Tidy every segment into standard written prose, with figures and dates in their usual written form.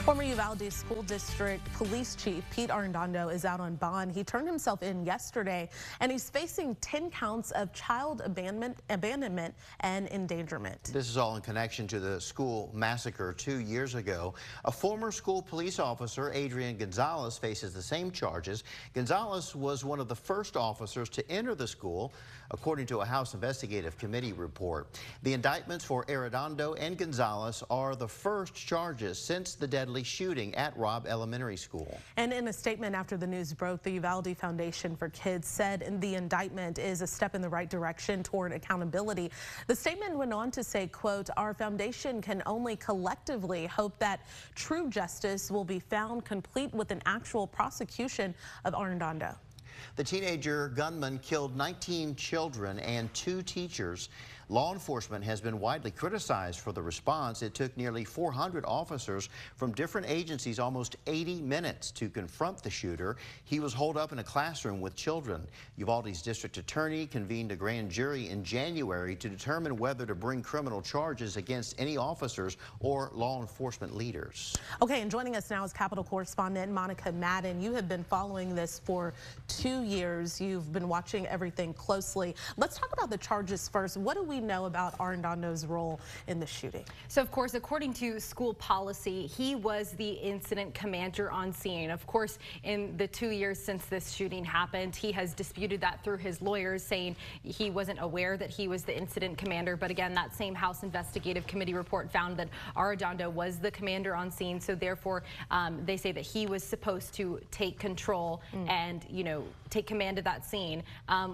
Former Uvalde School District Police Chief Pete Arredondo is out on bond. He turned himself in yesterday, and he's facing 10 counts of child abandonment and endangerment. This is all in connection to the school massacre 2 years ago. A former school police officer, Adrian Gonzalez, faces the same charges. Gonzalez was one of the first officers to enter the school, according to a House Investigative Committee report. The indictments for Arredondo and Gonzalez are the first charges since the deadly shooting at Robb Elementary School. And in a statement after the news broke, the Uvalde Foundation for Kids said the indictment is a step in the right direction toward accountability. The statement went on to say, quote, "Our foundation can only collectively hope that true justice will be found, complete with an actual prosecution of Arredondo." The teenager gunman killed 19 children and 2 teachers. Law enforcement has been widely criticized for the response. It took nearly 400 officers from different agencies almost 80 minutes to confront the shooter. He was holed up in a classroom with children. Uvalde's district attorney convened a grand jury in January to determine whether to bring criminal charges against any officers or law enforcement leaders. Okay, and joining us now is Capitol Correspondent Monica Madden. You have been following this for 2 years. You've been watching everything closely. Let's talk about the charges first. What do we know about Arredondo's role in the shooting? So, of course, according to school policy, he was the incident commander on scene. Of course, in the 2 years since this shooting happened, he has disputed that through his lawyers, saying he wasn't aware that he was the incident commander. But again, that same House Investigative Committee report found that Arredondo was the commander on scene. So therefore, they say that he was supposed to take control and, take command of that scene.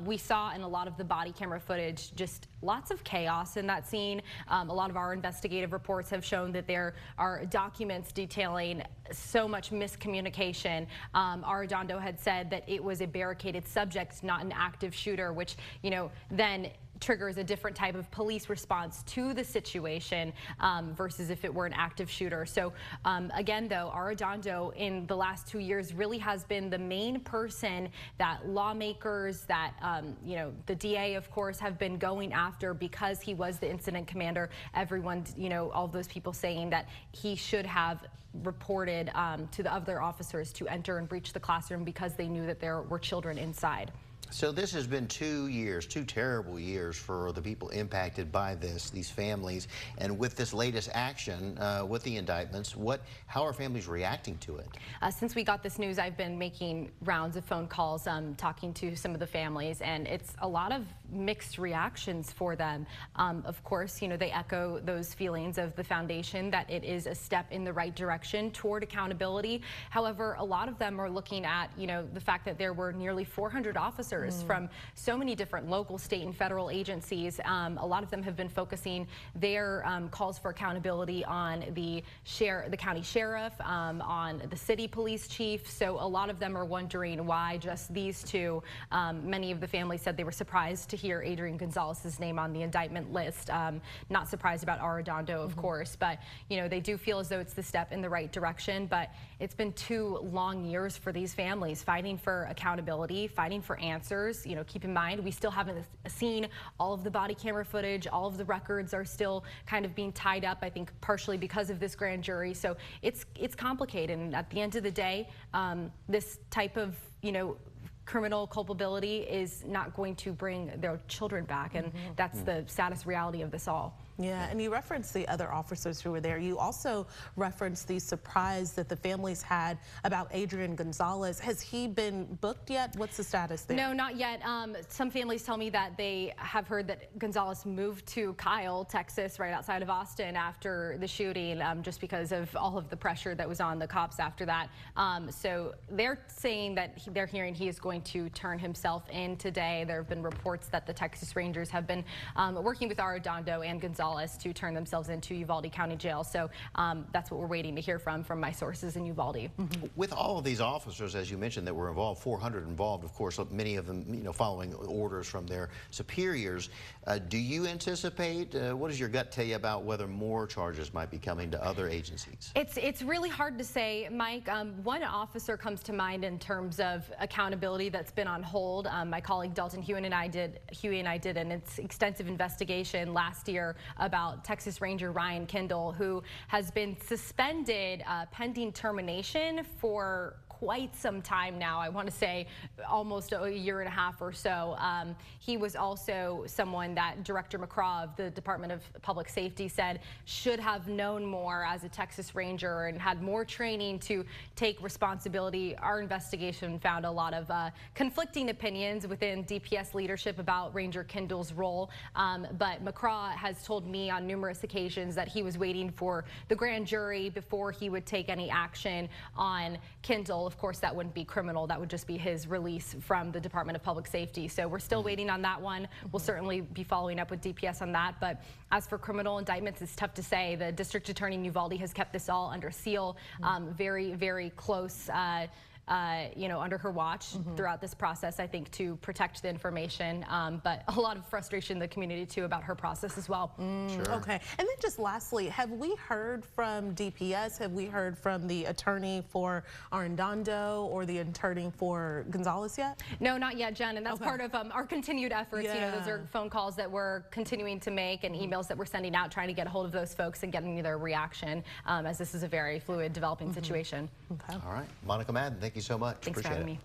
We saw in a lot of the body camera footage just lots of chaos in that scene. A lot of our investigative reports have shown that there are documents detailing so much miscommunication. Arredondo had said that it was a barricaded subject, not an active shooter, which, then triggers a different type of police response to the situation versus if it were an active shooter. So again, though, Arredondo in the last 2 years really has been the main person that lawmakers, that the DA, of course, have been going after because he was the incident commander. Everyone, all of those people saying that he should have reported to the other officers to enter and breach the classroom because they knew that there were children inside. So this has been 2 years, 2 terrible years for the people impacted by this, these families. And with this latest action, with the indictments, how are families reacting to it? Since we got this news, I've been making rounds of phone calls, talking to some of the families, and it's a lot of mixed reactions for them. Of course, they echo those feelings of the foundation that it is a step in the right direction toward accountability. However, a lot of them are looking at, the fact that there were nearly 400 officers from so many different local, state, and federal agencies. A lot of them have been focusing their calls for accountability on the county sheriff, on the city police chief. So a lot of them are wondering why just these two. Many of the families said they were surprised to hear Adrian Gonzalez's name on the indictment list. Not surprised about Arredondo, of course, but they do feel as though it's the step in the right direction. But it's been 2 long years for these families fighting for accountability, fighting for answers. Keep in mind, we still haven't seen all of the body camera footage. All of the records are still kind of being tied up, I think, partially because of this grand jury. So it's complicated. And at the end of the day, this type of, criminal culpability is not going to bring their children back. And that's the saddest reality of this all. Yeah, and you referenced the other officers who were there. You also referenced the surprise that the families had about Adrian Gonzalez. Has he been booked yet? What's the status there? No, not yet. Some families tell me that they have heard that Gonzalez moved to Kyle, Texas, right outside of Austin after the shooting, just because of all of the pressure that was on the cops after that. So they're saying that they're hearing he is going to turn himself in today. There have been reports that the Texas Rangers have been working with Arredondo and Gonzalez to turn themselves into Uvalde County Jail. So that's what we're waiting to hear from my sources in Uvalde. With all of these officers, as you mentioned, that were involved, 400 involved, of course, many of them, following orders from their superiors. Do you anticipate, what does your gut tell you about whether more charges might be coming to other agencies? It's really hard to say, Mike. One officer comes to mind in terms of accountability that's been on hold. My colleague Dalton Huey and I did an extensive investigation last year about Texas Ranger Ryan Kindle, who has been suspended pending termination for quite some time now. I want to say almost a year and a half or so. He was also someone that Director McCraw of the Department of Public Safety said should have known more as a Texas Ranger and had more training to take responsibility. Our investigation found a lot of conflicting opinions within DPS leadership about Ranger Kindle's role. But McCraw has told me on numerous occasions that he was waiting for the grand jury before he would take any action on Kindle. Of course, that wouldn't be criminal. That would just be his release from the Department of Public Safety. So we're still waiting on that one. We'll certainly be following up with DPS on that. But as for criminal indictments, it's tough to say. The district attorney in Uvalde has kept this all under seal, very, very close. Under her watch throughout this process, I think, to protect the information. But a lot of frustration in the community, too, about her process as well. Sure. Okay. And then just lastly, have we heard from DPS? Have we heard from the attorney for Arredondo or the attorney for Gonzalez yet? No, not yet, Jen. And that's part of our continued efforts. Yeah. You know, those are phone calls that we're continuing to make and emails that we're sending out, trying to get a hold of those folks and getting their reaction, as this is a very fluid, developing situation. Okay. All right. Monica Madden, thank you so much. Thanks Appreciate for having it. me.